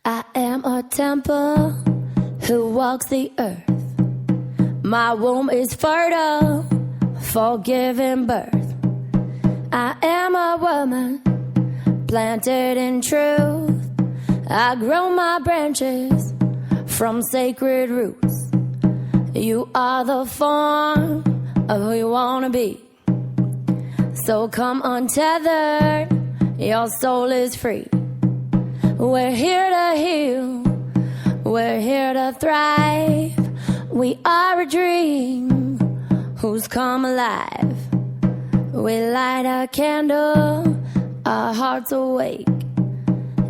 I am a temple who walks the earth. My womb is fertile for giving birth. I am a woman planted in truth. I grow my branches from sacred roots. You are the form of who you want to be. So come untethered, your soul is free. We're here to heal, we're here to thrive. We are a dream who's come alive. We light a candle, our hearts awake.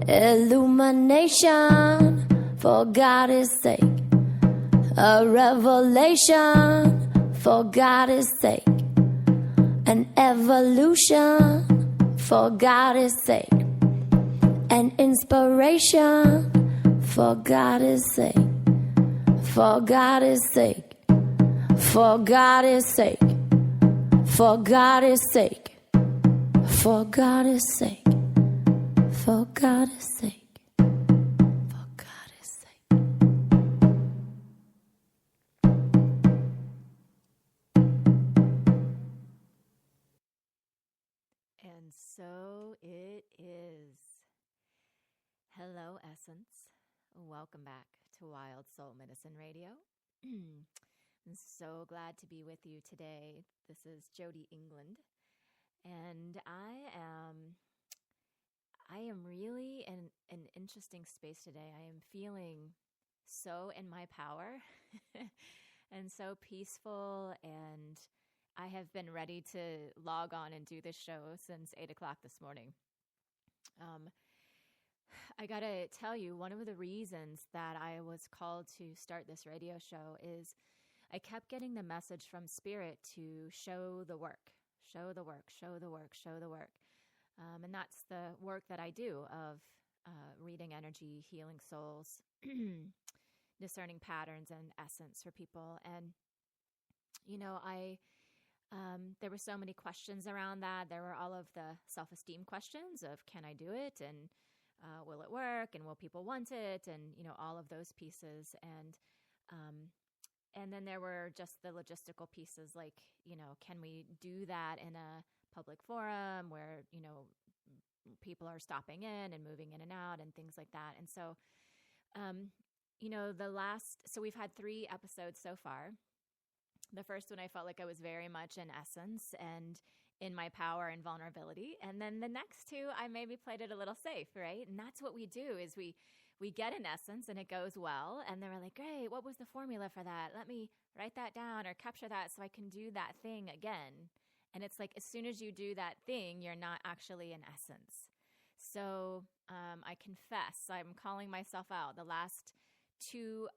Illumination for God's sake. A revelation for God's sake. An evolution for God's sake. An inspiration for God's sake. For God's sake. For God's sake. For God's sake. For God's sake. For God's sake. For God's sake. And so it is. Hello, Essence. Welcome back to Wild Soul Medicine Radio. I'm so glad to be with you today. This is Jody England, and I am really in an interesting space today. I am feeling so in my power and so peaceful, and I have been ready to log on and do this show since 8 o'clock this morning. I gotta tell you, one of the reasons that I was called to start this radio show is I kept getting the message from Spirit to show the work, show the work, show the work, show the work. And that's the work that I do of reading energy, healing souls, discerning patterns and essence for people. And, you know, there were so many questions around that. There were all of the self-esteem questions of, can I do it? And will it work? And will people want it? And, you know, all of those pieces. And then there were just the logistical pieces like, you know, can we do that in a public forum where, you know, people are stopping in and moving in and out and things like that. And so, you know, so we've had 3 episodes so far. The first one, I felt like I was very much in essence and in my power and vulnerability. And then the next 2, I maybe played it a little safe, right? And that's what we do is we get in essence and it goes well. And then we're like, great, what was the formula for that? Let me write that down or capture that so I can do that thing again. And it's like, as soon as you do that thing, you're not actually in essence. So I confess, I'm calling myself out. The last two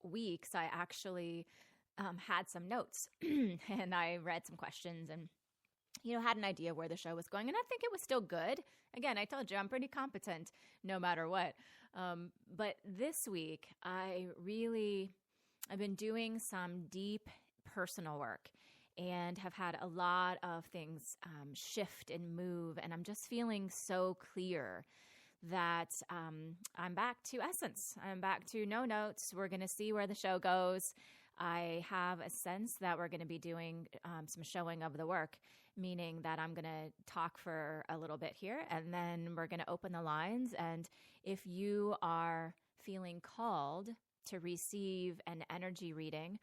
weeks, I actually had some notes and I read some questions and, you know, had an idea where the show was going. And I think it was still good. Again, I told you I'm pretty competent no matter what. But this week, I've been doing some deep personal work and have had a lot of things shift and move. And I'm just feeling so clear that I'm back to essence. I'm back to no notes. We're going to see where the show goes. I have a sense that we're going to be doing some showing of the work, meaning that I'm going to talk for a little bit here, and then we're going to open the lines. And if you are feeling called to receive an energy reading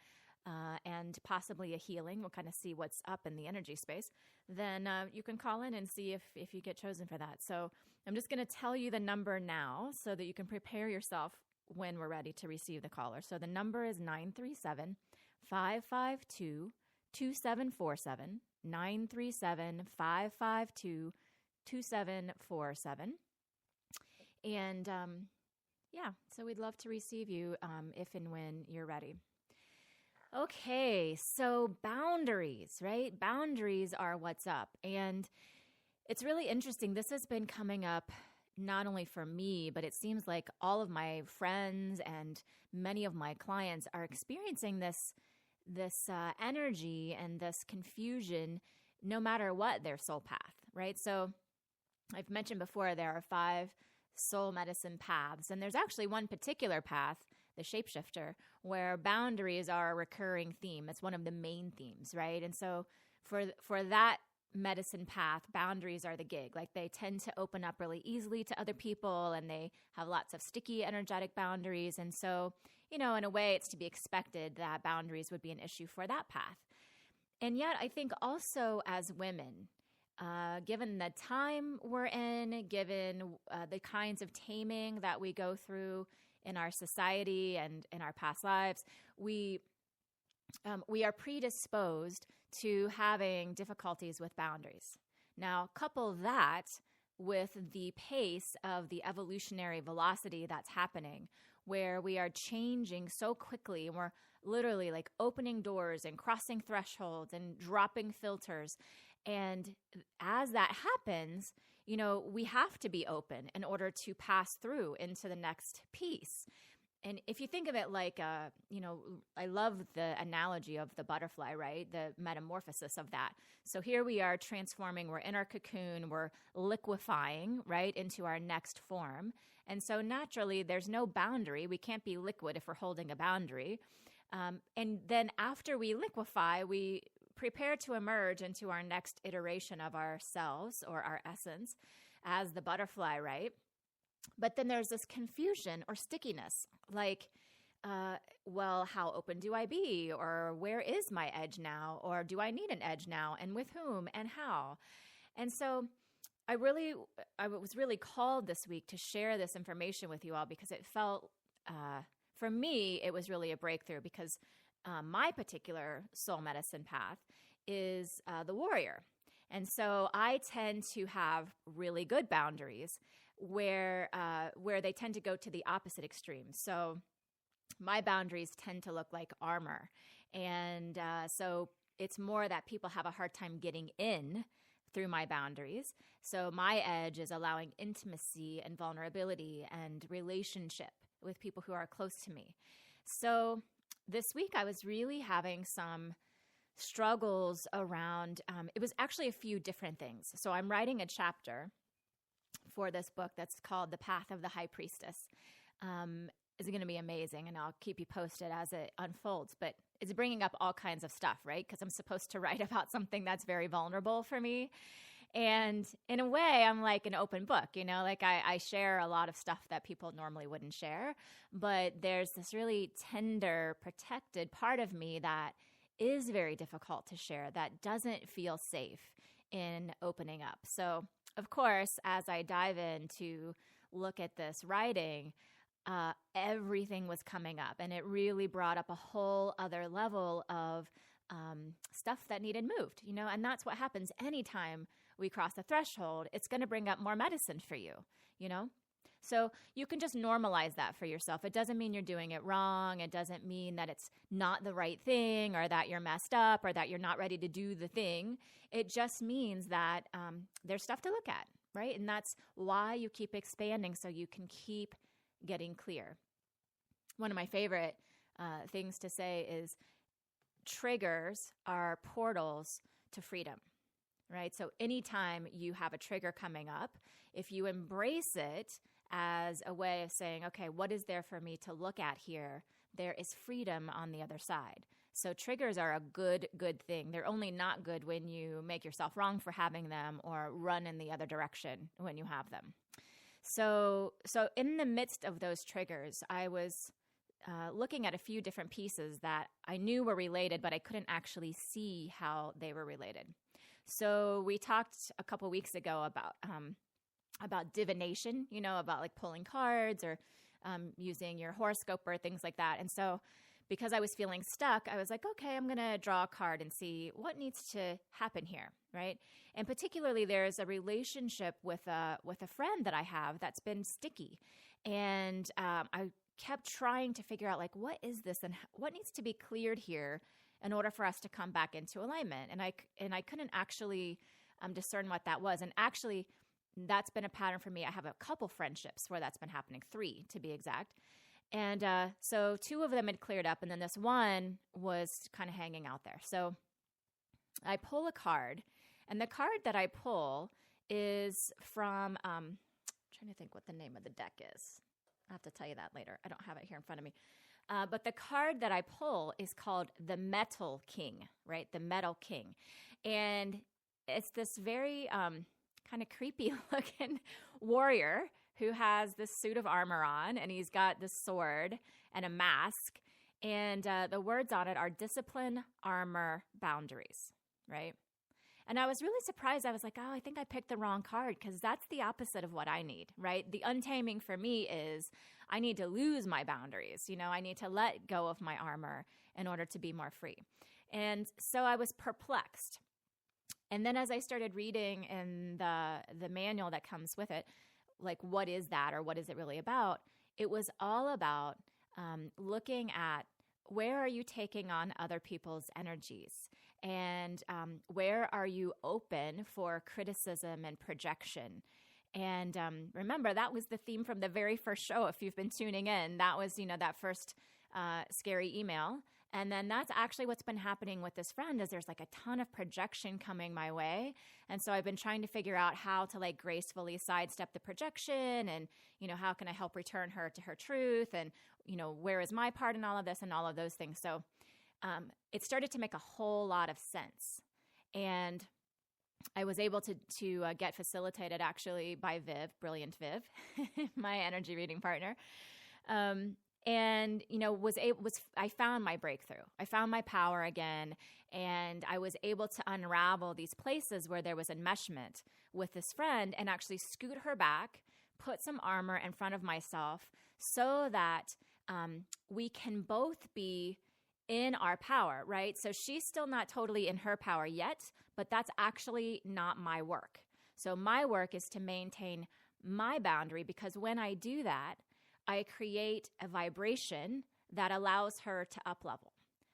and possibly a healing, we'll kind of see what's up in the energy space, then you can call in and see if you get chosen for that. So I'm just going to tell you the number now so that you can prepare yourself when we're ready to receive the caller. So the number is 937-552-2747, 937-552-2747. And so we'd love to receive you if and when you're ready. Okay, so boundaries, right? Boundaries are what's up. And it's really interesting. This has been coming up not only for me, but it seems like all of my friends and many of my clients are experiencing this energy and this confusion no matter what their soul path, right? So I've mentioned before, there are 5 soul medicine paths, and there's actually one particular path, the shapeshifter, where boundaries are a recurring theme. It's one of the main themes, right? And so for that medicine path, boundaries are the gig. Like, they tend to open up really easily to other people, and they have lots of sticky energetic boundaries. And so, in a way, it's to be expected that boundaries would be an issue for that path. And yet, I think also as women, given the time we're in, given the kinds of taming that we go through in our society and in our past lives, we are predisposed to having difficulties with boundaries. Now, couple that with the pace of the evolutionary velocity that's happening, where we are changing so quickly, and we're literally like opening doors and crossing thresholds and dropping filters. And as that happens, we have to be open in order to pass through into the next piece. And if you think of it like, I love the analogy of the butterfly, right? The metamorphosis of that. So here we are transforming, we're in our cocoon, we're liquefying, right, into our next form. And so naturally, there's no boundary. We can't be liquid if we're holding a boundary. And then after we liquefy, we prepare to emerge into our next iteration of ourselves or our essence as the butterfly, right? But then there's this confusion or stickiness, like, well, how open do I be? Or where is my edge now? Or do I need an edge now? And with whom and how? And so I was really called this week to share this information with you all, because it felt, for me, it was really a breakthrough, because my particular soul medicine path is the warrior. And so I tend to have really good boundaries where they tend to go to the opposite extreme. So my boundaries tend to look like armor. And so it's more that people have a hard time getting in through my boundaries. So my edge is allowing intimacy and vulnerability and relationship with people who are close to me. So this week I was really having some struggles around, it was actually a few different things. So I'm writing a chapter for this book that's called The Path of the High Priestess. It's going to be amazing, and I'll keep you posted as it unfolds. But it's bringing up all kinds of stuff, right? Because I'm supposed to write about something that's very vulnerable for me. And in a way, I'm like an open book, like I share a lot of stuff that people normally wouldn't share. But there's this really tender, protected part of me that is very difficult to share, that doesn't feel safe in opening up. So, of course, as I dive in to look at this writing, everything was coming up, and it really brought up a whole other level of stuff that needed moved, and that's what happens anytime we cross a threshold. It's going to bring up more medicine for you, So you can just normalize that for yourself. It doesn't mean you're doing it wrong. It doesn't mean that it's not the right thing, or that you're messed up, or that you're not ready to do the thing. It just means that there's stuff to look at, right? And that's why you keep expanding, so you can keep getting clear. One of my favorite things to say is triggers are portals to freedom, right? So anytime you have a trigger coming up, if you embrace it as a way of saying, okay, what is there for me to look at here? There is freedom on the other side. So triggers are a good thing. They're only not good when you make yourself wrong for having them, or run in the other direction when you have them. So in the midst of those triggers, I was looking at a few different pieces that I knew were related, but I couldn't actually see how they were related. So we talked a couple weeks ago about divination, about like pulling cards or using your horoscope or things like that. And so because I was feeling stuck, I was like, okay, I'm going to draw a card and see what needs to happen here, right? And particularly there's a relationship with a friend that I have that's been sticky. And I kept trying to figure out, like, what is this and what needs to be cleared here in order for us to come back into alignment. And I couldn't actually discern what that was. And actually, that's been a pattern for me. I have a couple friendships where that's been happening, 3 to be exact. And so 2 of them had cleared up, and then this one was kind of hanging out there. So I pull a card, and the card that I pull is from, trying to think what the name of the deck is. I'll have to tell you that later. I don't have it here in front of me. But the card that I pull is called the Metal King, right? The Metal King. And it's this very kind of creepy looking warrior who has this suit of armor on, and he's got this sword and a mask. And the words on it are discipline, armor, boundaries, right? And I was really surprised. I was like, oh, I think I picked the wrong card, because that's the opposite of what I need, right? The untaming for me is I need to lose my boundaries. You know, I need to let go of my armor in order to be more free. And so I was perplexed. And then as I started reading in the manual that comes with it, like, what is that, or what is it really about? It was all about looking at, where are you taking on other people's energies? And where are you open for criticism and projection? And remember, that was the theme from the very first show. If you've been tuning in, that was, that first scary email. And then that's actually what's been happening with this friend, is there's like a ton of projection coming my way. And so I've been trying to figure out how to like gracefully sidestep the projection, and, how can I help return her to her truth? And, where is my part in all of this, and all of those things. So it started to make a whole lot of sense. And I was able to get facilitated actually by Viv, brilliant Viv, my energy reading partner. And, I found my breakthrough. I found my power again. And I was able to unravel these places where there was enmeshment with this friend, and actually scoot her back, put some armor in front of myself, so that we can both be in our power, right? So she's still not totally in her power yet, but that's actually not my work. So my work is to maintain my boundary, because when I do that, I create a vibration that allows her to up-level.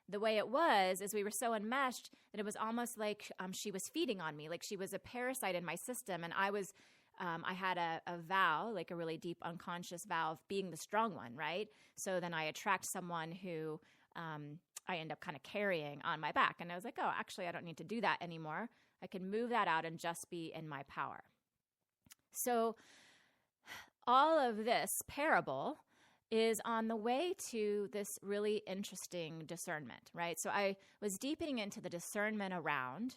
The way it was is we were so enmeshed that it was almost like she was feeding on me, like she was a parasite in my system. And I had a vow, like a really deep unconscious vow of being the strong one, right? So then I attract someone who I end up kind of carrying on my back. And I was like, oh, actually, I don't need to do that anymore. I can move that out and just be in my power. So all of this parable is on the way to this really interesting discernment, right? So I was deepening into the discernment around,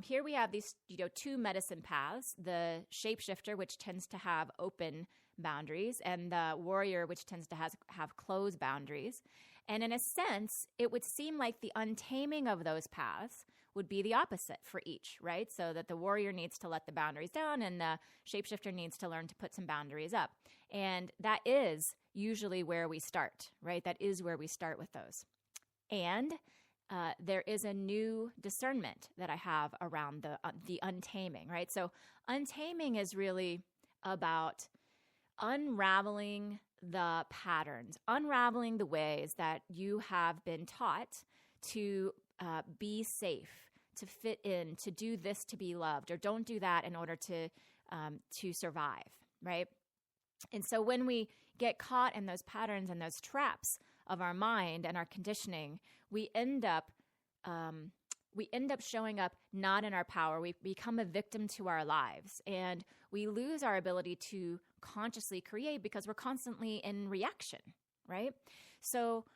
here we have these, two medicine paths, the shapeshifter, which tends to have open boundaries, and the warrior, which tends to have closed boundaries. And in a sense, it would seem like the untaming of those paths would be the opposite for each, right? So that the warrior needs to let the boundaries down, and the shapeshifter needs to learn to put some boundaries up. And that is usually where we start, right? That is where we start with those. And there is a new discernment that I have around the untaming, right? So untaming is really about unraveling the patterns, unraveling the ways that you have been taught to be safe, to fit in, to do this to be loved, or don't do that in order to survive, right? And so when we get caught in those patterns and those traps of our mind and our conditioning, we end up showing up not in our power. We become a victim to our lives, and we lose our ability to consciously create because we're constantly in reaction, right? So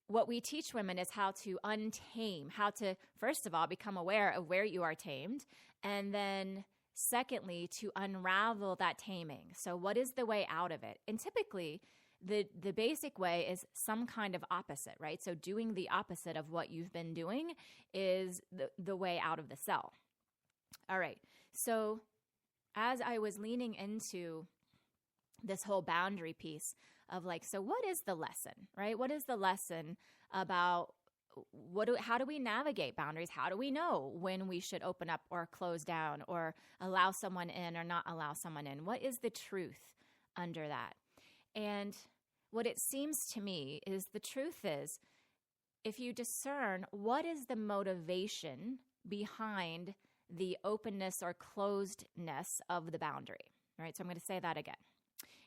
what we teach women is how to untame, how to, first of all, become aware of where you are tamed, and then secondly, to unravel that taming. So what is the way out of it? And typically, the basic way is some kind of opposite, right? So doing the opposite of what you've been doing is the way out of the cell. All right. So as I was leaning into this whole boundary piece of like, so what is the lesson, right? What is the lesson about how do we navigate boundaries? How do we know when we should open up or close down or allow someone in or not allow someone in? What is the truth under that? And what it seems to me is the truth is, if you discern what is the motivation behind the openness or closedness of the boundary, right? So I'm going to say that again.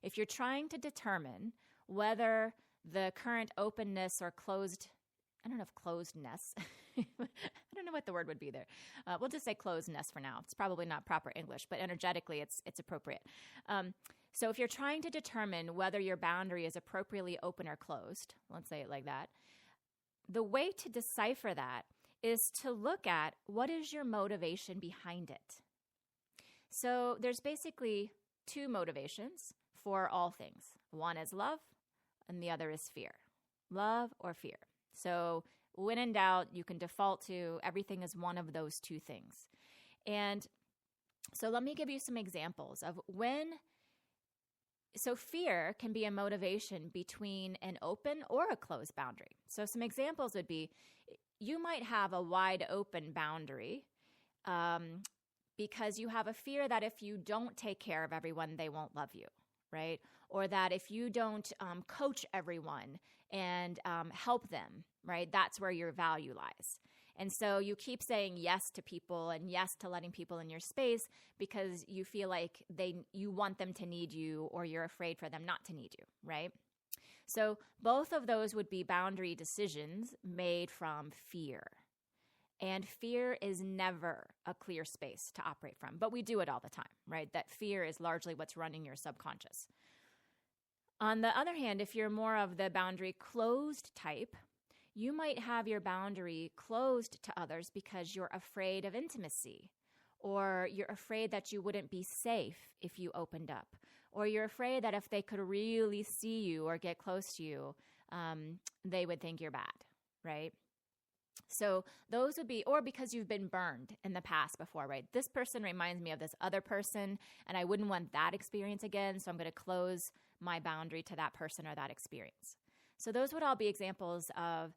If you're trying to determine whether the current openness or closed I don't know if closedness, I don't know what the word would be there. We'll just say closedness for now. It's probably not proper English, but energetically it's appropriate. So if you're trying to determine whether your boundary is appropriately open or closed, let's say it like that, the way to decipher that is to look at what is your motivation behind it. So there's basically two motivations for all things. One is love and the other is fear. Love or fear. So when in doubt, you can default to everything is one of those two things. And so let me give you some examples of so fear can be a motivation between an open or a closed boundary. So some examples would be, you might have a wide open boundary because you have a fear that if you don't take care of everyone, they won't love you, right? Or that if you don't coach everyone and help them, right, that's where your value lies. And so you keep saying yes to people and yes to letting people in your space because you feel like you want them to need you or you're afraid for them not to need you, right? So both of those would be boundary decisions made from fear. And fear is never a clear space to operate from, but we do it all the time, right? That fear is largely what's running your subconscious. On the other hand, if you're more of the boundary closed type, you might have your boundary closed to others because you're afraid of intimacy, or you're afraid that you wouldn't be safe if you opened up, or you're afraid that if they could really see you or get close to you, they would think you're bad, right? So those would be, or because you've been burned in the past before, right? This person reminds me of this other person, and I wouldn't want that experience again, so I'm going to close my boundary to that person or that experience. So those would all be examples of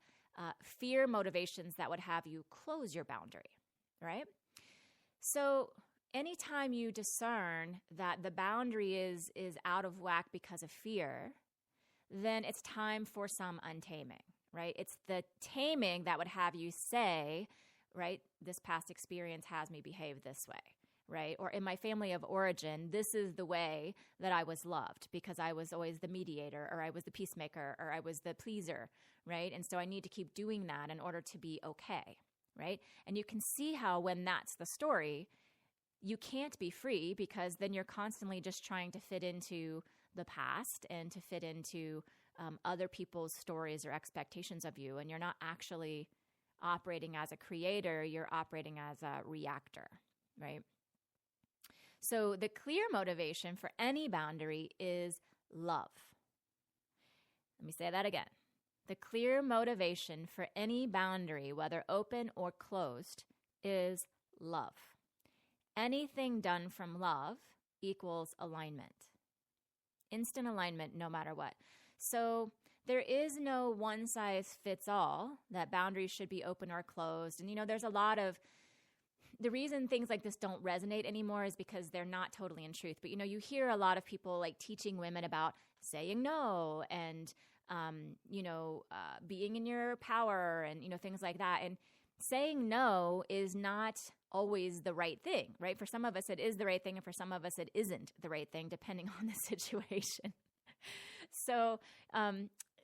fear motivations that would have you close your boundary, right? So anytime you discern that the boundary is out of whack because of fear, then it's time for some untaming, right? It's the taming that would have you say, right, this past experience has me behave this way, right? Or in my family of origin, this is the way that I was loved because I was always the mediator, or I was the peacemaker, or I was the pleaser, right? And so I need to keep doing that in order to be okay, right? And you can see how when that's the story, you can't be free because then you're constantly just trying to fit into the past and to fit into other people's stories or expectations of you. And you're not actually operating as a creator, you're operating as a reactor, right? So the clear motivation for any boundary is love. Let me say that again. The clear motivation for any boundary, whether open or closed, is love. Anything done from love equals alignment. Instant alignment no matter what. So there is no one size fits all that boundaries should be open or closed. And there's a lot of the reason things like this don't resonate anymore is because they're not totally in truth. But, you hear a lot of people like teaching women about saying no and, being in your power and, things like that. And saying no is not always the right thing, right? For some of us, it is the right thing. And for some of us, it isn't the right thing, depending on the situation. So,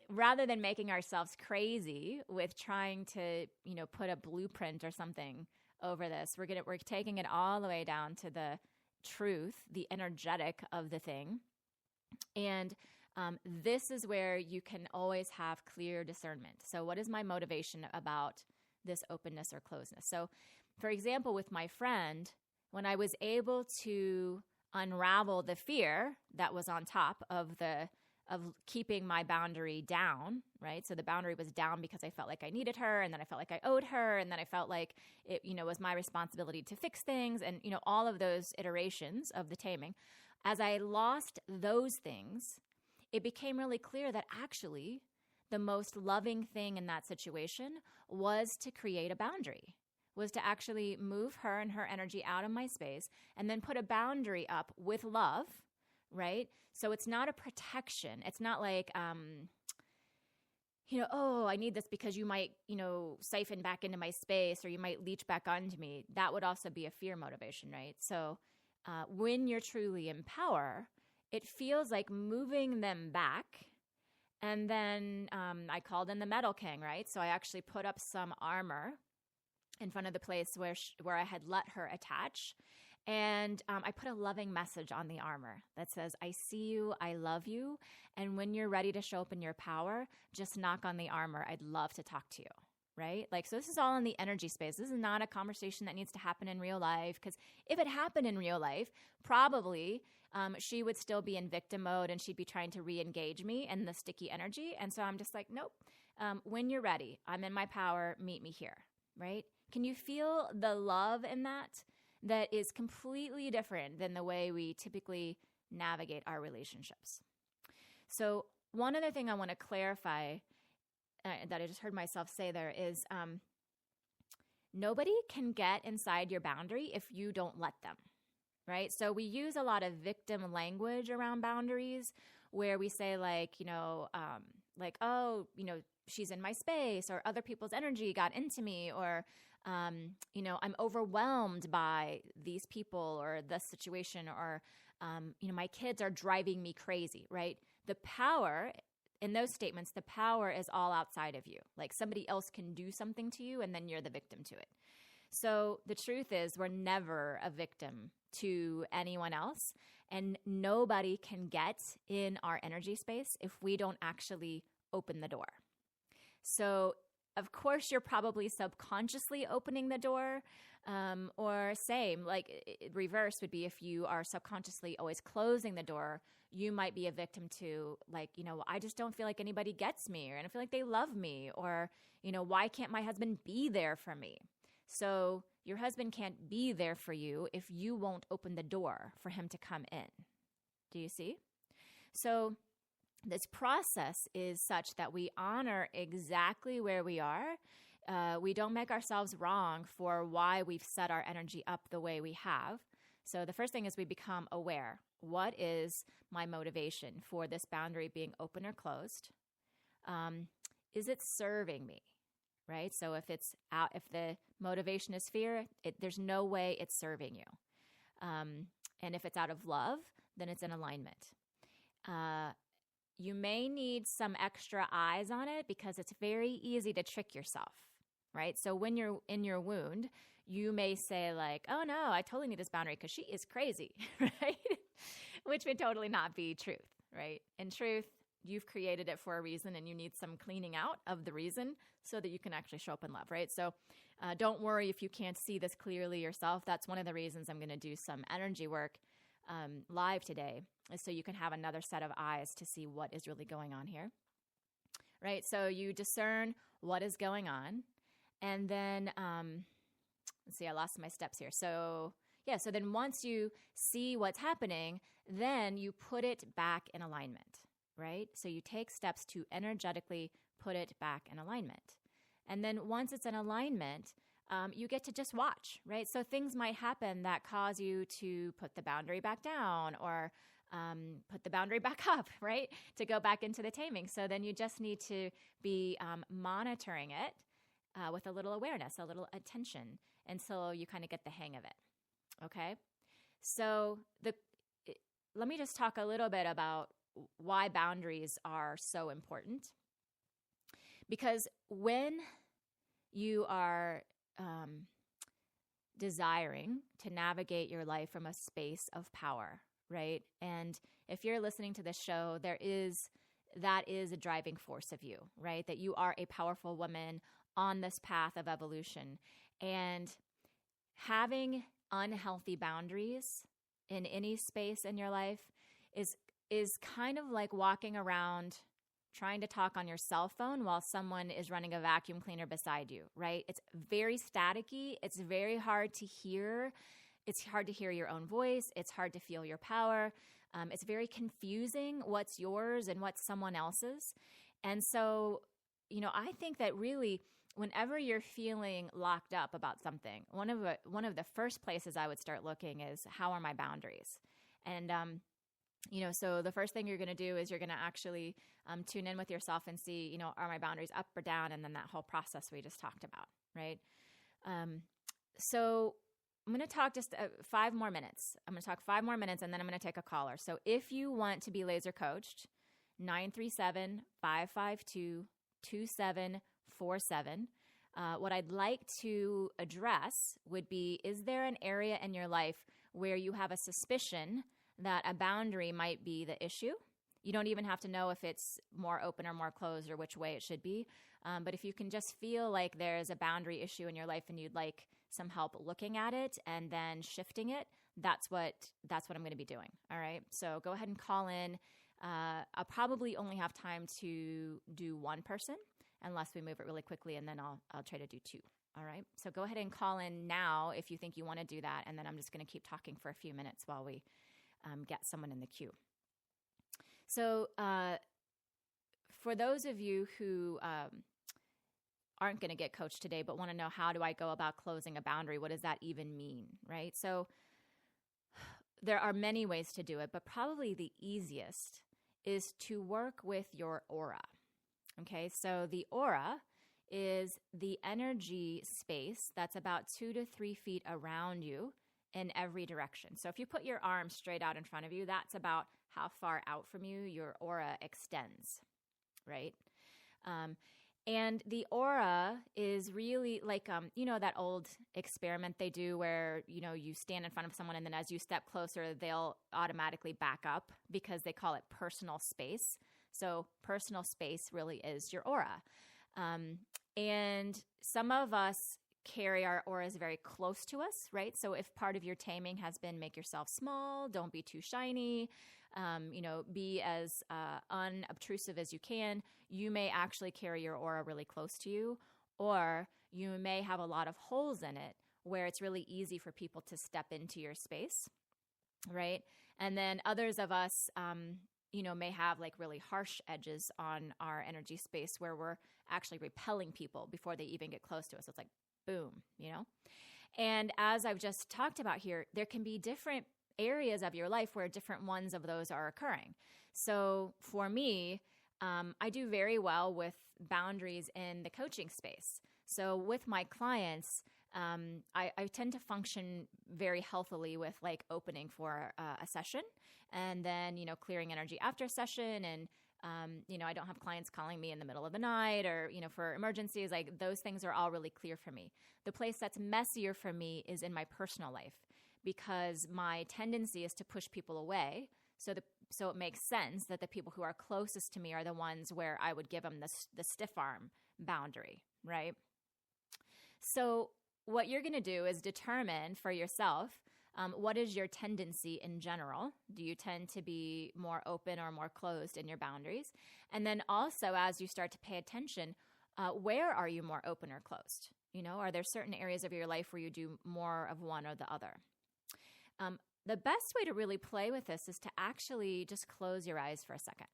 rather than making ourselves crazy with trying to, put a blueprint or something over this, we're taking it all the way down to the truth, the energetic of the thing. And this is where you can always have clear discernment. So what is my motivation about this openness or closeness? So for example, with my friend, when I was able to unravel the fear that was on top of keeping my boundary down, right? So the boundary was down because I felt like I needed her, and then I felt like I owed her, and then I felt like it, was my responsibility to fix things, and, all of those iterations of the taming. As I lost those things, it became really clear that actually the most loving thing in that situation was to create a boundary, was to actually move her and her energy out of my space and then put a boundary up with love, right? So it's not a protection. It's not like, oh, I need this because you might, siphon back into my space or you might leech back onto me. That would also be a fear motivation, right? So when you're truly in power, it feels like moving them back And then I called in the Metal King, right? So I actually put up some armor in front of the place where I had let her attach. And I put a loving message on the armor that says, I see you, I love you. And when you're ready to show up in your power, just knock on the armor. I'd love to talk to you, right? Like, so this is all in the energy space. This is not a conversation that needs to happen in real life, because if it happened in real life, probably she would still be in victim mode and she'd be trying to re-engage me in the sticky energy. And so I'm just like, nope, when you're ready, I'm in my power, meet me here, right? Can you feel the love in that? That is completely different than the way we typically navigate our relationships. So one other thing I want to clarify that I just heard myself say there is nobody can get inside your boundary if you don't let them, right? So we use a lot of victim language around boundaries where we say like, oh, she's in my space, or other people's energy got into me, or I'm overwhelmed by these people or this situation, or, my kids are driving me crazy, right? The power in those statements, the power is all outside of you. Like somebody else can do something to you and then you're the victim to it. So the truth is we're never a victim to anyone else, and nobody can get in our energy space if we don't actually open the door. So of course, you're probably subconsciously opening the door, or same, like reverse would be if you are subconsciously always closing the door, you might be a victim to like, I just don't feel like anybody gets me, or I don't feel like they love me, or, why can't my husband be there for me? So your husband can't be there for you if you won't open the door for him to come in. Do you see? So this process is such that we honor exactly where we are. We don't make ourselves wrong for why we've set our energy up the way we have. So the first thing is we become aware. What is my motivation for this boundary being open or closed? Is it serving me? Right? So if the motivation is fear, there's no way it's serving you. And if it's out of love, then it's in alignment. You may need some extra eyes on it because it's very easy to trick yourself, right? So when you're in your wound, you may say like, oh no, I totally need this boundary because she is crazy, right? Which would totally not be truth, right? In truth, you've created it for a reason and you need some cleaning out of the reason so that you can actually show up in love, right? So don't worry if you can't see this clearly yourself. That's one of the reasons I'm going to do some energy work live today, is so you can have another set of eyes to see what is really going on here, right? So you discern what is going on, and then let's see, I lost my steps here. So so then once you see what's happening, then you put it back in alignment, right? So you take steps to energetically put it back in alignment, and then once it's in alignment, you get to just watch, right? So things might happen that cause you to put the boundary back down, or put the boundary back up, right? To go back into the taming. So then you just need to be monitoring it with a little awareness, a little attention, until you kind of get the hang of it, okay? So let me just talk a little bit about why boundaries are so important. Because when you are desiring to navigate your life from a space of power, right? And if you're listening to this show, that is a driving force of you, right? That you are a powerful woman on this path of evolution. And having unhealthy boundaries in any space in your life is kind of like walking around trying to talk on your cell phone while someone is running a vacuum cleaner beside you, right? It's very staticky. It's very hard to hear. It's hard to hear your own voice. It's hard to feel your power. It's very confusing what's yours and what's someone else's. And so, I think that really whenever you're feeling locked up about something, one of the first places I would start looking is, how are my boundaries? And so the first thing you're going to do is you're going to actually tune in with yourself and see, are my boundaries up or down? And then that whole process we just talked about, right? So I'm going to talk just 5 more minutes. I'm going to talk 5 more minutes, and then I'm going to take a caller. So if you want to be laser coached, 937-552-2747. What I'd like to address would be, is there an area in your life where you have a suspicion that a boundary might be the issue? You don't even have to know if it's more open or more closed or which way it should be. But if you can just feel like there's a boundary issue in your life and you'd like some help looking at it and then shifting it, that's what I'm going to be doing. All right. So go ahead and call in. I'll probably only have time to do one person unless we move it really quickly, and then I'll try to do two. All right. So go ahead and call in now if you think you want to do that, and then I'm just going to keep talking for a few minutes while we get someone in the queue. So for those of you who aren't going to get coached today but want to know, how do I go about closing a boundary? What does that even mean, right? So there are many ways to do it, but probably the easiest is to work with your aura. Okay, so the aura is the energy space that's about 2 to 3 feet around you in every direction. So if you put your arm straight out in front of you, that's about how far out from you your aura extends, right? And the aura is really like, that old experiment they do where, you stand in front of someone and then as you step closer, they'll automatically back up because they call it personal space. So personal space really is your aura. And some of us carry our auras very close to us, right? So if part of your taming has been make yourself small, don't be too shiny, be as unobtrusive as you can, you may actually carry your aura really close to you, or you may have a lot of holes in it where it's really easy for people to step into your space, right? And then others of us, may have like really harsh edges on our energy space where we're actually repelling people before they even get close to us. It's like, boom, And as I've just talked about here, there can be different areas of your life where different ones of those are occurring. So for me, I do very well with boundaries in the coaching space. So with my clients, I tend to function very healthily with like opening for a session and then, clearing energy after a session. And, I don't have clients calling me in the middle of the night or, for emergencies. Like those things are all really clear for me. The place that's messier for me is in my personal life because my tendency is to push people away. So it makes sense that the people who are closest to me are the ones where I would give them the stiff arm boundary, right? So what you're going to do is determine for yourself, what is your tendency in general? Do you tend to be more open or more closed in your boundaries? And then also, as you start to pay attention, where are you more open or closed? Are there certain areas of your life where you do more of one or the other? The best way to really play with this is to actually just close your eyes for a second.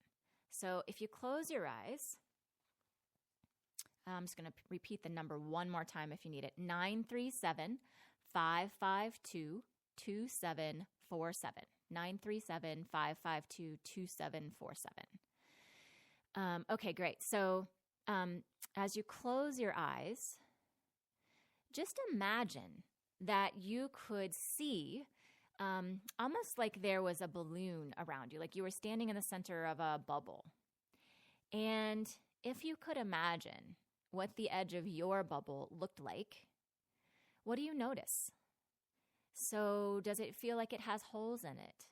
So if you close your eyes, I'm just going to repeat the number one more time if you need it. 937-552-2747. 937-552-2747. Okay, great. So as you close your eyes, just imagine that you could see almost like there was a balloon around you, like you were standing in the center of a bubble. And if you could imagine what the edge of your bubble looked like, what do you notice? So does it feel like it has holes in it?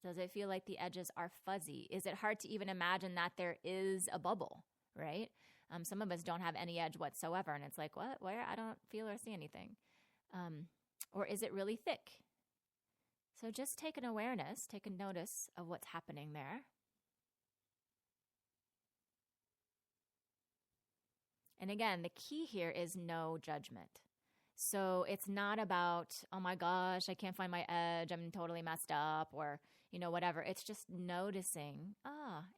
Does it feel like the edges are fuzzy? Is it hard to even imagine that there is a bubble, right? Some of us don't have any edge whatsoever, and it's like, what? Where? I don't feel or see anything. Or is it really thick? So just take an awareness, take a notice of what's happening there. And again, the key here is no judgment. So it's not about, oh my gosh, I can't find my edge, I'm totally messed up, or, whatever. It's just noticing,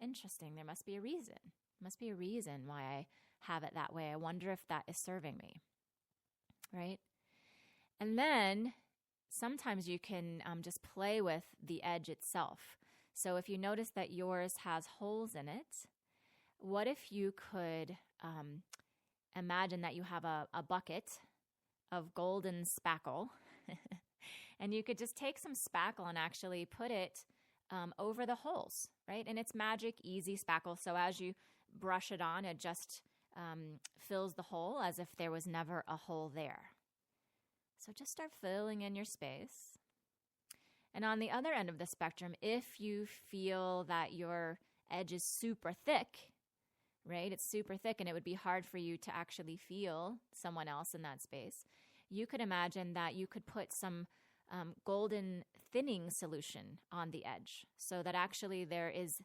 interesting, there must be a reason. Must be a reason why I have it that way. I wonder if that is serving me, right? And then sometimes you can just play with the edge itself. So if you notice that yours has holes in it, what if you could imagine that you have a bucket of golden spackle and you could just take some spackle and actually put it over the holes, right? And it's magic, easy spackle. So as you brush it on, it just fills the hole as if there was never a hole there. So just start filling in your space. And on the other end of the spectrum, if you feel that your edge is super thick, right? It's super thick and it would be hard for you to actually feel someone else in that space. You could imagine that you could put some golden thinning solution on the edge so that actually there is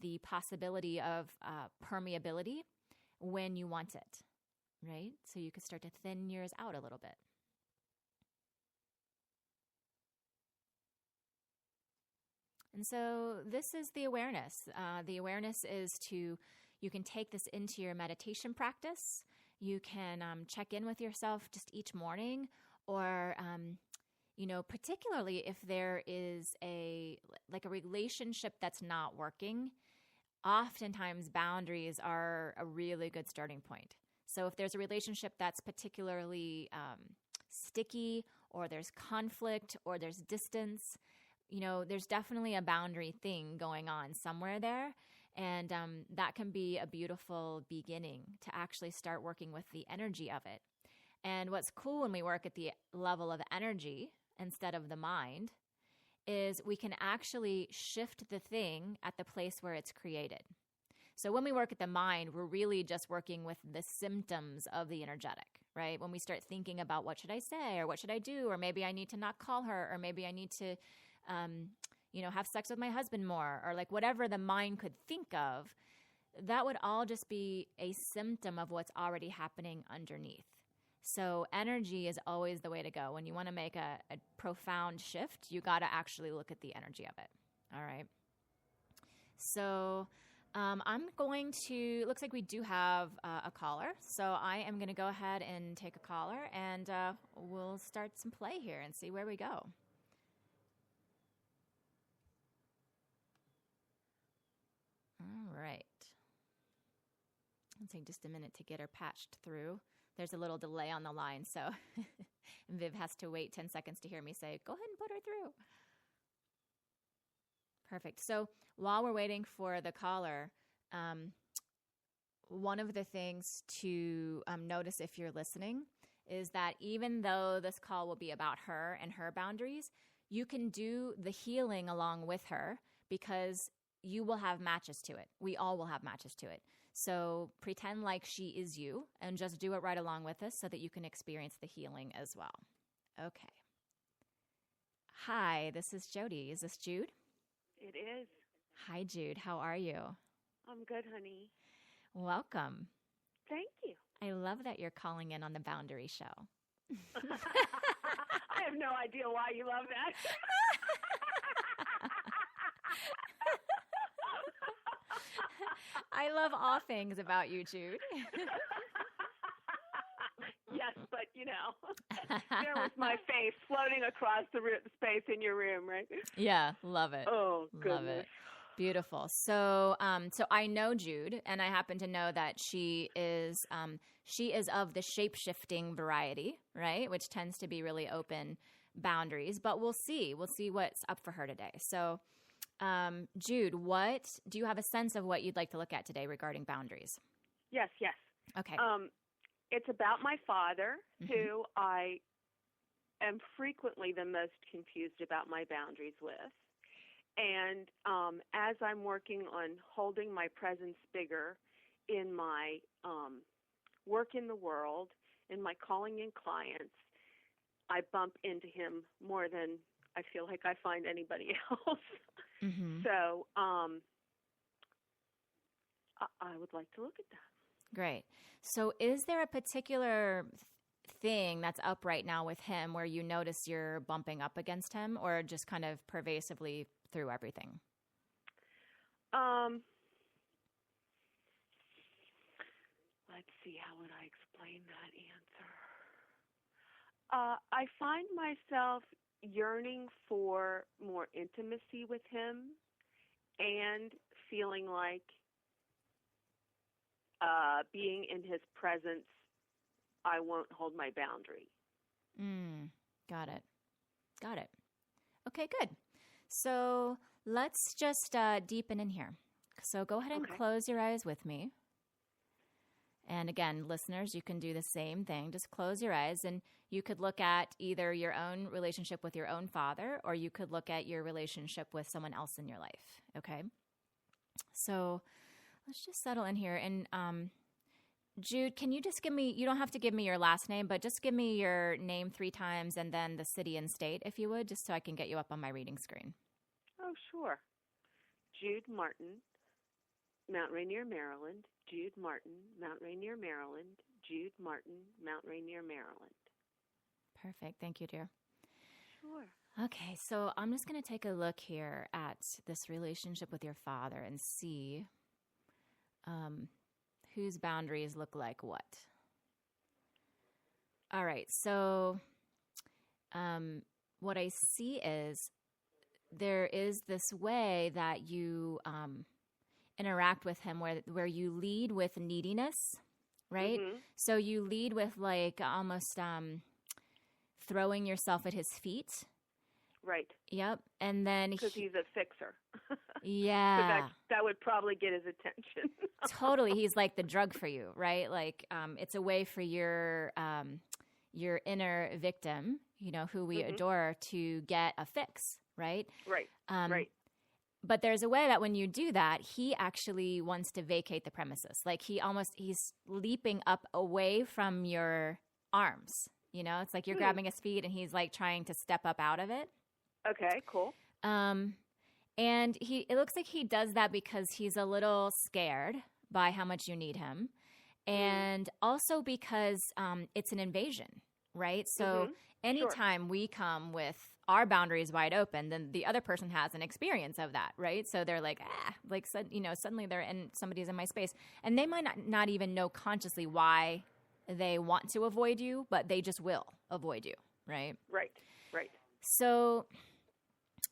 the possibility of permeability when you want it, right? So you could start to thin yours out a little bit. And so this is the awareness. The awareness is you can take this into your meditation practice. You can check in with yourself just each morning, or, particularly if there is a relationship that's not working, oftentimes boundaries are a really good starting point. So if there's a relationship that's particularly sticky, or there's conflict, or there's distance, there's definitely a boundary thing going on somewhere there. And that can be a beautiful beginning to actually start working with the energy of it. And what's cool when we work at the level of energy instead of the mind is we can actually shift the thing at the place where it's created. So when we work at the mind, we're really just working with the symptoms of the energetic, right? When we start thinking about what should I say, or what should I do, or maybe I need to not call her, or maybe I need to have sex with my husband more, or like whatever the mind could think of, that would all just be a symptom of what's already happening underneath. So energy is always the way to go. When you want to make a profound shift, you got to actually look at the energy of it. All right. So I'm going to, looks like we do have a caller. So I am going to go ahead and take a caller, and we'll start some play here and see where we go. All right. It'll take just a minute to get her patched through. There's a little delay on the line, so Viv has to wait 10 seconds to hear me say, go ahead and put her through. Perfect. So while we're waiting for the caller, one of the things to notice if you're listening is that even though this call will be about her and her boundaries, you can do the healing along with her because you will have matches to it. We all will have matches to it. So pretend like she is you and just do it right along with us so that you can experience the healing as well. Okay. Hi, this is Jody. Is this Jude? It is. Hi, Jude. How are you? I'm good, honey. Welcome. Thank you. I love that you're calling in on the Boundary Show. I have no idea why you love that. I love all things about you, Jude. Yes, but there was my face floating across the space in your room, right? Yeah, love it. Oh, goodness. Love it. Beautiful. So I know Jude, and I happen to know that she is of the shape-shifting variety, right? Which tends to be really open boundaries. But we'll see. We'll see what's up for her today. So, Jude, do you have a sense of what you'd like to look at today regarding boundaries? Yes. Okay. It's about my father, Mm-hmm. who I am frequently the most confused about my boundaries with. And as I'm working on holding my presence bigger in my work in the world, in my calling in clients, I bump into him more than I feel like I find anybody else. Mm-hmm. So I would like to look at that. Great. So is there a particular thing that's up right now with him where you notice you're bumping up against him, or just kind of pervasively through everything? Let's see, how would I explain that answer? I find myself yearning for more intimacy with him and feeling like being in his presence, I won't hold my boundary. Got it. Okay, good. So let's just deepen in here. So go ahead and Okay. close your eyes with me. And again, listeners, you can do the same thing. Just close your eyes, and you could look at either your own relationship with your own father, or you could look at your relationship with someone else in your life. Okay? So let's just settle in here. And Jude, can you just give me, you don't have to give me your last name, but just give me your name 3 times and then the city and state, if you would, just so I can get you up on my reading screen. Oh, sure. Jude Martin, Mount Rainier, Maryland. Jude Martin, Mount Rainier, Maryland. Jude Martin, Mount Rainier, Maryland. Perfect. Thank you, dear. Sure. Okay, so I'm just going to take a look here at this relationship with your father and see whose boundaries look like what. All right, so what I see is there is this way that you interact with him where you lead with neediness, right? Mm-hmm. So you lead with like almost throwing yourself at his feet. Right. Yep. And then Because he's a fixer. yeah. So that would probably get his attention. Totally. He's like the drug for you, right? Like it's a way for your inner victim, you know, who we adore, to get a fix, right? Right. Right. But there's a way that when you do that, he actually wants to vacate the premises. Like he's leaping up away from your arms. You know, it's like you're grabbing his feet and he's like trying to step up out of it. Okay, cool. And it looks like he does that because he's a little scared by how much you need him. And also because it's an invasion, right? So anytime we come with our boundaries wide open, then the other person has an experience of that, right? So they're like, suddenly somebody's in my space. And they might not even know consciously why they want to avoid you, but they just will avoid you, right? Right. Right. So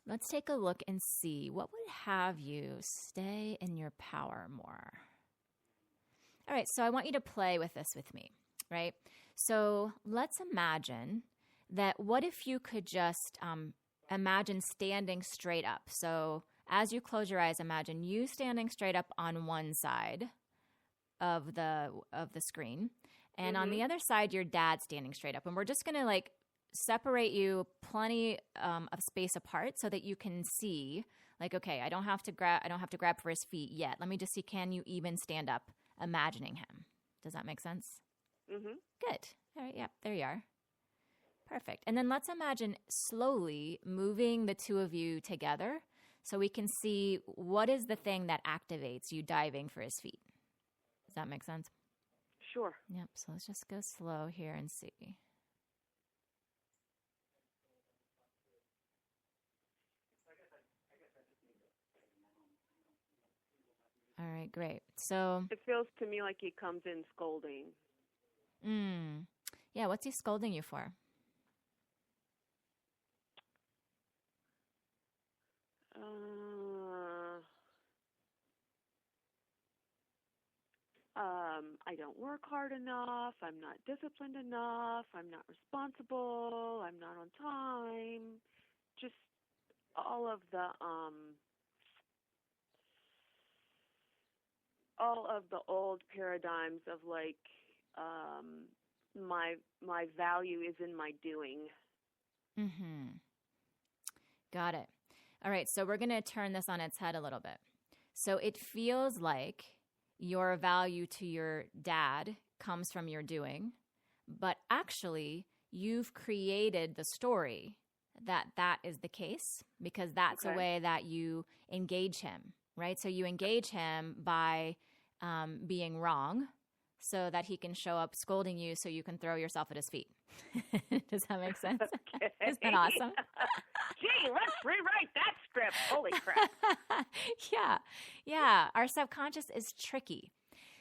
let's take a look and see what would have you stay in your power more. All right, so I want you to play with this with me, right? So let's imagine that what if you could just imagine standing straight up. So as you close your eyes, imagine you standing straight up on one side of the screen, and on the other side, your dad standing straight up. And we're just going to like separate you plenty of space apart so that you can see, like, okay, I don't have to grab for his feet yet. Let me just see, can you even stand up, imagining him? Does that make sense? Mm-hmm. Good. All right. Yep. There you are. Perfect. And then let's imagine slowly moving the two of you together so we can see what is the thing that activates you diving for his feet. Does that make sense? Sure. Yep. So let's just go slow here and see. All right, great. So It feels to me like he comes in scolding. Yeah, what's he scolding you for? I don't work hard enough. I'm not disciplined enough. I'm not responsible. I'm not on time. Just all of the old paradigms of like my value is in my doing. Got it. All right, so we're going to turn this on its head a little bit. So it feels like your value to your dad comes from your doing, but actually you've created the story that is the case because that's a way that you engage him, right? So you engage him by being wrong so that he can show up scolding you so you can throw yourself at his feet. Does that make sense? Okay. Isn't that awesome? Gee, let's rewrite that script. Holy crap. Yeah. Our subconscious is tricky.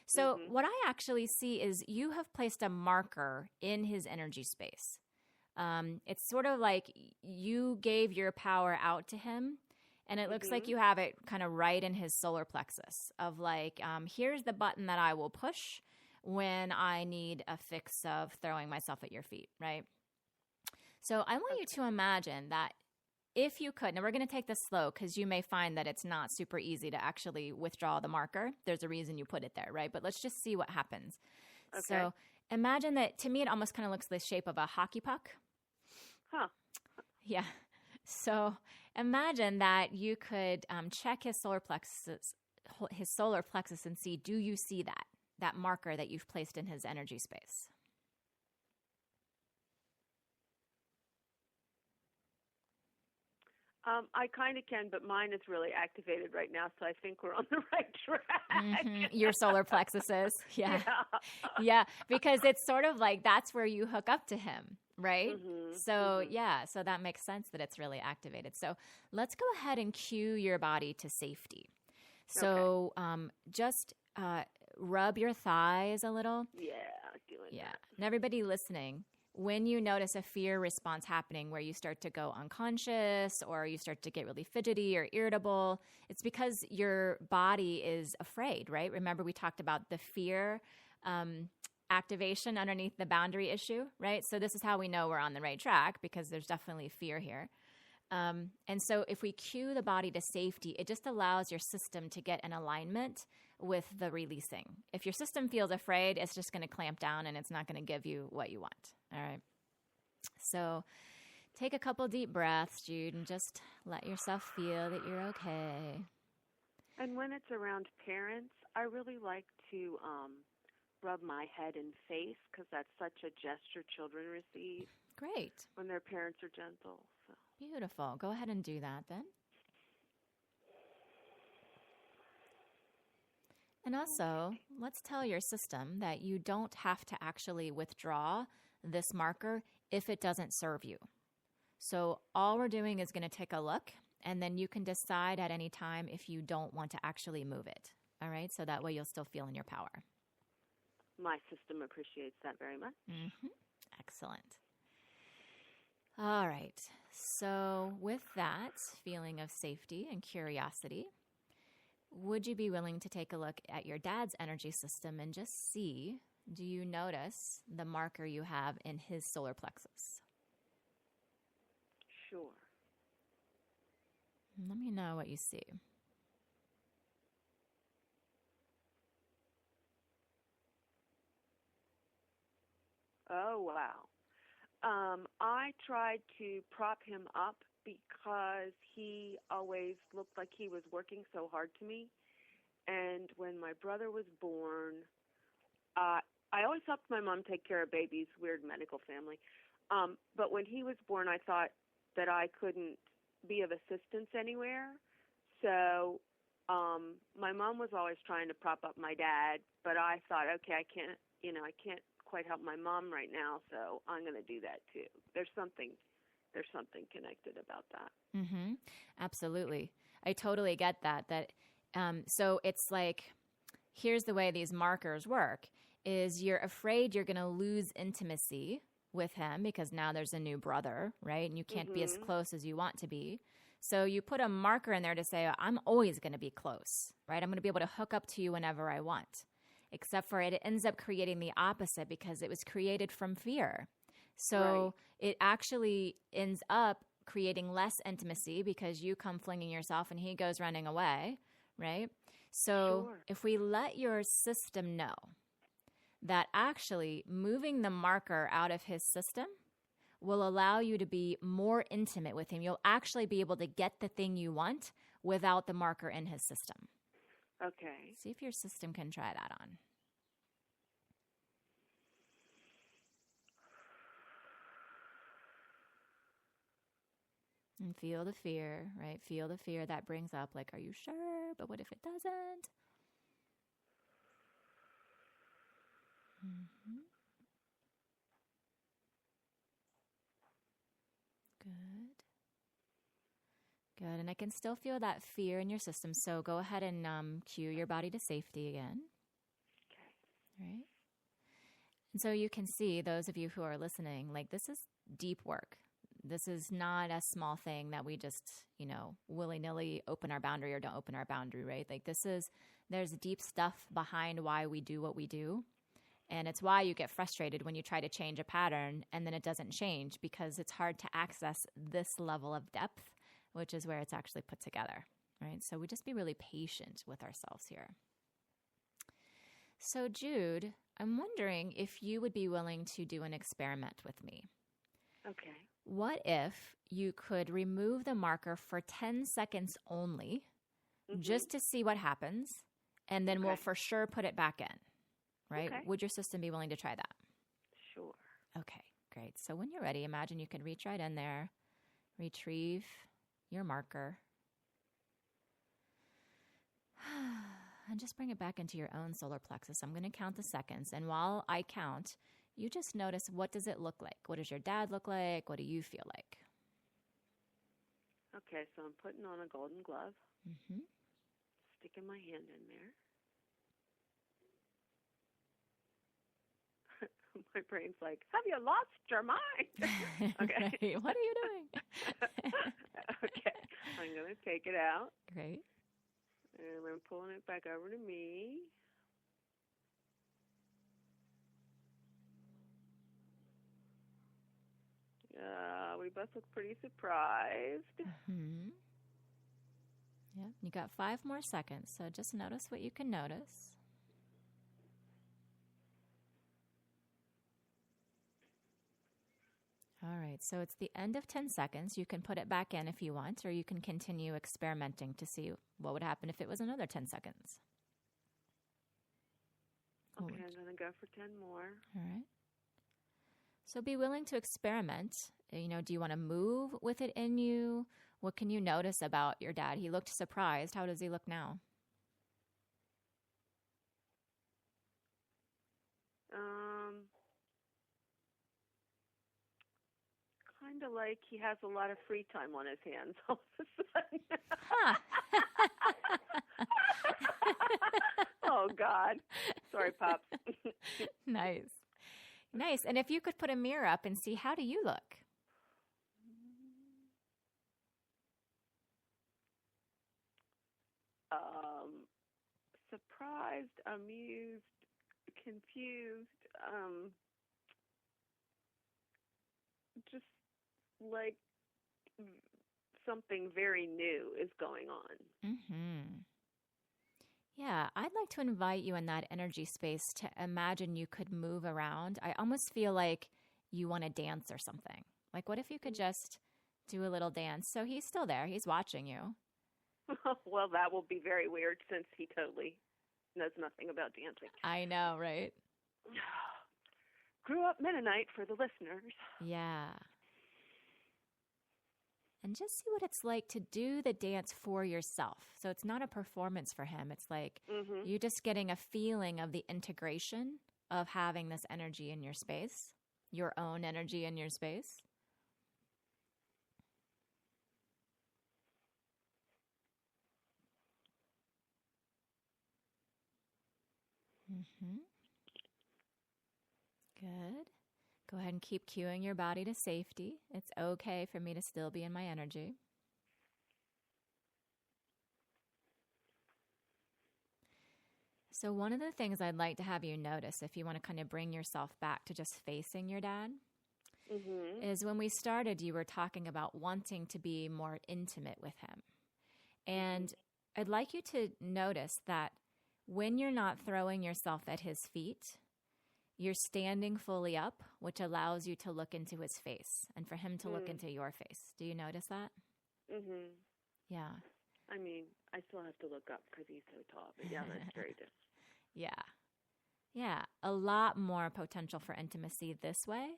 So what I actually see is you have placed a marker in his energy space. It's sort of like you gave your power out to him, and it looks like you have it kind of right in his solar plexus of like, here's the button that I will push when I need a fix of throwing myself at your feet, right? So I want you to imagine that if you could, now we're going to take this slow because you may find that it's not super easy to actually withdraw the marker. There's a reason you put it there, right? But let's just see what happens. Okay. So imagine that, to me, it almost kind of looks the shape of a hockey puck. Huh. Yeah. So imagine that you could check his solar plexus and see, do you see that marker that you've placed in his energy space? I kind of can, but mine is really activated right now, so I think we're on the right track. Your solar plexus is. Yeah. Yeah. Yeah, because it's sort of like that's where you hook up to him, right? So, yeah, so that makes sense that it's really activated. So let's go ahead and cue your body to safety. So just rub your thighs a little. Yeah, doing that. And everybody listening, when you notice a fear response happening where you start to go unconscious or you start to get really fidgety or irritable, it's because your body is afraid, right? Remember, we talked about the fear activation underneath the boundary issue, right? So this is how we know we're on the right track, because there's definitely fear here. And so if we cue the body to safety, it just allows your system to get in alignment with the releasing. If your system feels afraid, it's just going to clamp down and it's not going to give you what you want. All right. So take a couple deep breaths, Jude, and just let yourself feel that you're okay. And when it's around parents, I really like to rub my head and face, because that's such a gesture children receive. Great. When their parents are gentle. So. Beautiful. Go ahead and do that then. And also, let's tell your system that you don't have to actually withdraw this marker if it doesn't serve you. So all we're doing is going to take a look, and then you can decide at any time if you don't want to actually move it. All right? So that way you'll still feel in your power. My system appreciates that very much. Excellent. All right. So with that feeling of safety and curiosity, would you be willing to take a look at your dad's energy system and just see, do you notice the marker you have in his solar plexus? Sure. Let me know what you see. Oh, wow. I tried to prop him up because he always looked like he was working so hard to me. And when my brother was born, I always helped my mom take care of babies, weird medical family. But when he was born, I thought that I couldn't be of assistance anywhere. So my mom was always trying to prop up my dad, but I thought, okay, I can't quite help my mom right now, so I'm going to do that too. There's something connected about that. Absolutely. I totally get that. So it's like, here's the way these markers work, is you're afraid you're going to lose intimacy with him because now there's a new brother, right? And you can't be as close as you want to be. So you put a marker in there to say, I'm always going to be close, right? I'm going to be able to hook up to you whenever I want. Except for it ends up creating the opposite because it was created from fear. So it actually ends up creating less intimacy because you come flinging yourself and he goes running away, right? So if we let your system know that actually moving the marker out of his system will allow you to be more intimate with him, you'll actually be able to get the thing you want without the marker in his system. Okay. See if your system can try that on. And feel the fear, right? Feel the fear that brings up, like, are you sure? But what if it doesn't? Good. And I can still feel that fear in your system. So go ahead and cue your body to safety again. Okay. Right? And so you can see, those of you who are listening, like, this is deep work. This is not a small thing that we just, willy-nilly open our boundary or don't open our boundary, right? Like, there's deep stuff behind why we do what we do. And it's why you get frustrated when you try to change a pattern and then it doesn't change, because it's hard to access this level of depth which is where it's actually put together, right? So we just be really patient with ourselves here. So Jude, I'm wondering if you would be willing to do an experiment with me. Okay. What if you could remove the marker for 10 seconds only, just to see what happens, and then we'll for sure put it back in, right? Okay. Would your system be willing to try that? Sure. Okay, great. So when you're ready, imagine you can reach right in there, retrieve your marker, and just bring it back into your own solar plexus. I'm going to count the seconds, and while I count, you just notice, what does it look like? What does your dad look like? What do you feel like? Okay, so I'm putting on a golden glove, Mm-hmm. sticking my hand in there. My brain's like, have you lost your mind? Okay. What are you doing? Okay, I'm going to take it out. Great. And I'm pulling it back over to me. We both look pretty surprised. Mm-hmm. Yeah, you got 5 more seconds, so just notice what you can notice. All right, so it's the end of 10 seconds. You can put it back in if you want, or you can continue experimenting to see what would happen if it was another 10 seconds. Okay, I'm going to go for 10 more. All right. So be willing to experiment. You know, do you want to move with it in you? What can you notice about your dad? He looked surprised. How does he look now? Kind of like he has a lot of free time on his hands all of a sudden. Huh. Oh, God. Sorry, Pops. Nice. Nice. And if you could put a mirror up and see, how do you look? Surprised, amused, confused, just like something very new is going on. Mm-hmm. Yeah, I'd like to invite you in that energy space to imagine you could move around. I almost feel like you want to dance or something. Like, what if you could just do a little dance? So he's still there. He's watching you. Well, that will be very weird since he totally knows nothing about dancing. I know, right? Grew up Mennonite for the listeners. Yeah. And just see what it's like to do the dance for yourself. So it's not a performance for him. It's like you just getting a feeling of the integration of having this energy in your space, your own energy in your space. Mm-hmm. Good. Go ahead and keep cueing your body to safety. It's okay for me to still be in my energy. So one of the things I'd like to have you notice, if you want to kind of bring yourself back to just facing your dad, is when we started, you were talking about wanting to be more intimate with him. And I'd like you to notice that when you're not throwing yourself at his feet, you're standing fully up, which allows you to look into his face and for him to look into your face. Do you notice that? Mm-hmm. Yeah. I mean, I still have to look up because he's so tall. But yeah, that's very different. Yeah. Yeah. A lot more potential for intimacy this way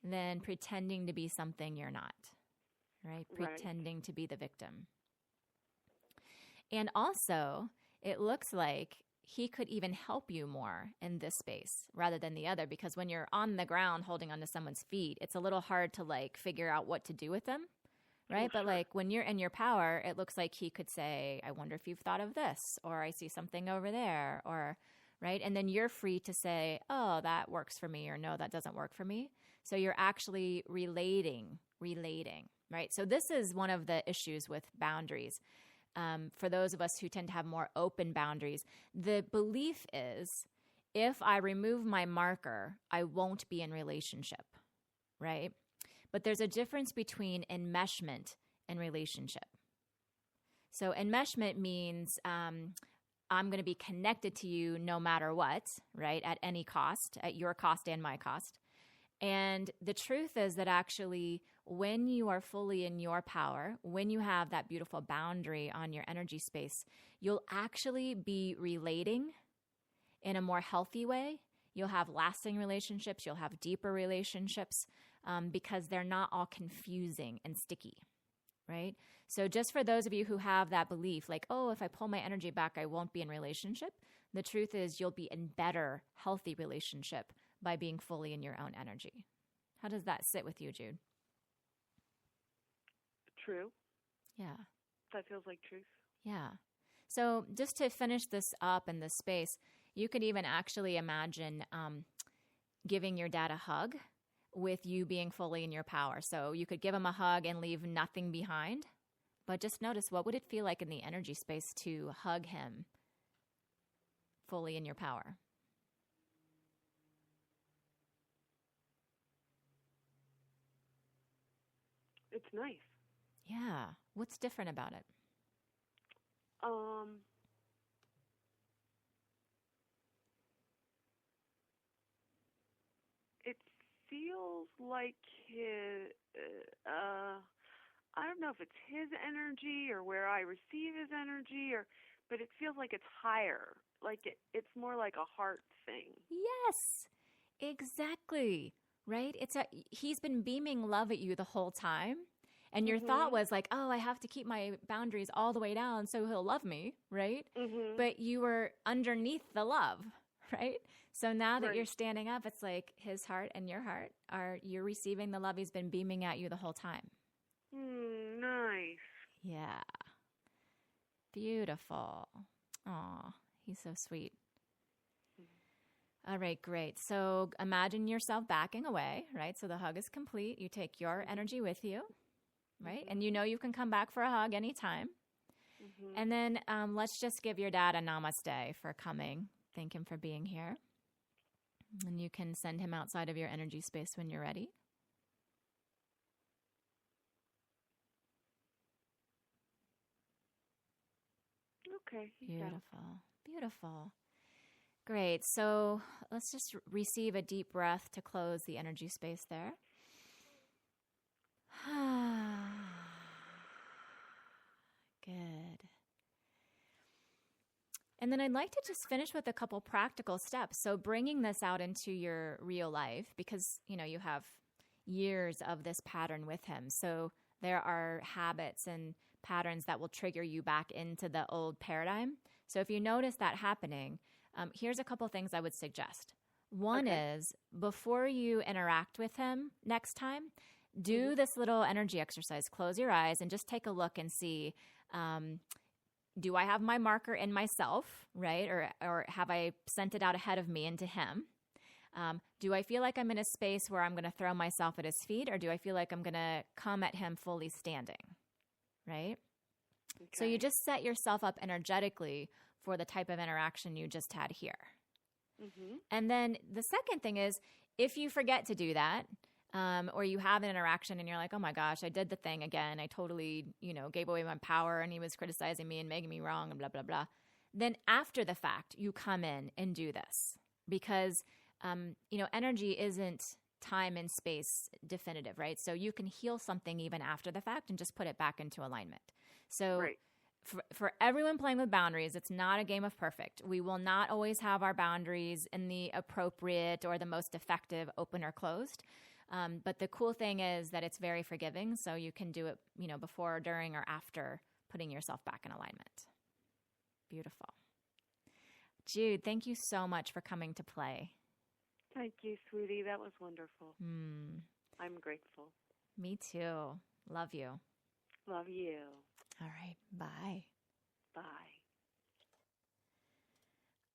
than pretending to be something you're not, right? Pretending to be the victim. And also, it looks like he could even help you more in this space rather than the other, because when you're on the ground holding onto someone's feet, it's a little hard to like figure out what to do with them, right? But like when you're in your power, it looks like he could say, I wonder if you've thought of this, or I see something over there, or right? And then you're free to say, oh, that works for me, or no, that doesn't work for me. So you're actually relating, right? So this is one of the issues with boundaries. For those of us who tend to have more open boundaries, the belief is if I remove my marker, I won't be in relationship, right? But there's a difference between enmeshment in relationship. So enmeshment means I'm going to be connected to you no matter what, right? At any cost, at your cost and my cost. And the truth is that actually, when you are fully in your power, when you have that beautiful boundary on your energy space, you'll actually be relating in a more healthy way. You'll have lasting relationships. You'll have deeper relationships because they're not all confusing and sticky, right? So just for those of you who have that belief, like, oh, if I pull my energy back, I won't be in relationship. The truth is you'll be in better, healthy relationship by being fully in your own energy. How does that sit with you, Jude? True. Yeah. That feels like truth. Yeah. So just to finish this up in this space, you could even actually imagine giving your dad a hug with you being fully in your power. So you could give him a hug and leave nothing behind, but just notice, what would it feel like in the energy space to hug him fully in your power? It's nice. Yeah. What's different about it? It feels like his, I don't know if it's his energy or where I receive his energy, but it feels like it's higher. Like it's more like a heart thing. Yes, exactly. Right? He's been beaming love at you the whole time. And your thought was like, oh, I have to keep my boundaries all the way down so he'll love me, right? But you were underneath the love, right? So now that you're standing up, it's like his heart and your heart you're receiving the love he's been beaming at you the whole time. Nice. Yeah. Beautiful. Aw, he's so sweet. All right, great. So imagine yourself backing away, right? So the hug is complete. You take your energy with you, right? And you know you can come back for a hug anytime. And then let's just give your dad a namaste for coming. Thank him for being here. And you can send him outside of your energy space when you're ready. Okay. Beautiful. Beautiful. Great. So let's just receive a deep breath to close the energy space there. Good. And then I'd like to just finish with a couple practical steps. So bringing this out into your real life, because, you know, you have years of this pattern with him. So there are habits and patterns that will trigger you back into the old paradigm. So if you notice that happening, here's a couple things I would suggest. One is, before you interact with him next time, do this little energy exercise. Close your eyes and just take a look and see, do I have my marker in myself, right? Or have I sent it out ahead of me into him? Do I feel like I'm in a space where I'm going to throw myself at his feet, or do I feel like I'm going to come at him fully standing, right? Okay. So you just set yourself up energetically for the type of interaction you just had here. And then the second thing is, if you forget to do that, or you have an interaction and you're like, oh my gosh, I did the thing again. I totally, gave away my power and he was criticizing me and making me wrong and blah, blah, blah. Then after the fact, you come in and do this because, energy isn't time and space definitive, right? So you can heal something even after the fact and just put it back into alignment. So for everyone playing with boundaries, it's not a game of perfect. We will not always have our boundaries in the appropriate or the most effective open or closed. But the cool thing is that it's very forgiving. So you can do it, before, during, or after putting yourself back in alignment. Beautiful. Jude, thank you so much for coming to play. Thank you, sweetie. That was wonderful. I'm grateful. Me too. Love you. Love you. All right. Bye. Bye.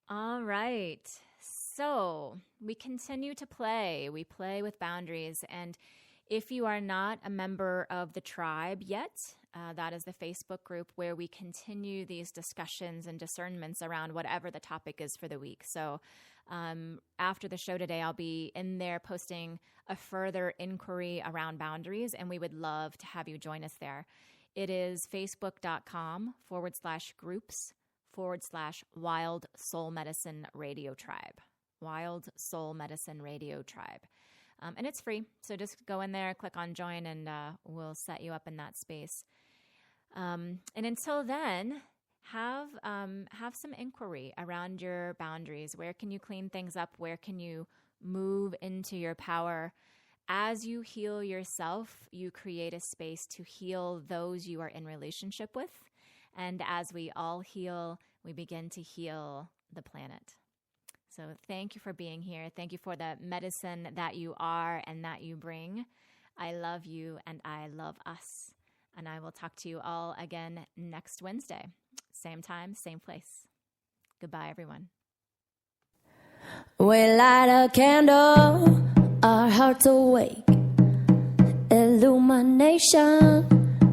All right. So we continue to play. We play with boundaries. And if you are not a member of the tribe yet, that is the Facebook group where we continue these discussions and discernments around whatever the topic is for the week. So after the show today, I'll be in there posting a further inquiry around boundaries, and we would love to have you join us there. It is facebook.com/groups/Wild Soul Medicine Radio Tribe. Wild Soul Medicine Radio Tribe. And it's free. So just go in there, click on join, and we'll set you up in that space. And until then, have some inquiry around your boundaries. Where can you clean things up? Where can you move into your power? As you heal yourself, you create a space to heal those you are in relationship with. And as we all heal, we begin to heal the planet. So thank you for being here. Thank you for the medicine that you are and that you bring. I love you and I love us. And I will talk to you all again next Wednesday. Same time, same place. Goodbye, everyone. We light a candle, our hearts awake. Illumination,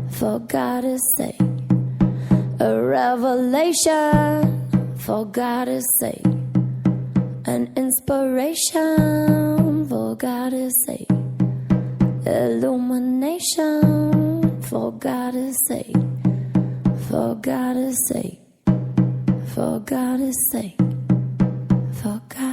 for God's sake. A revelation, for God's sake. An inspiration, for God's sake. Illumination, for God's sake. For God's sake. For God's sake. For God.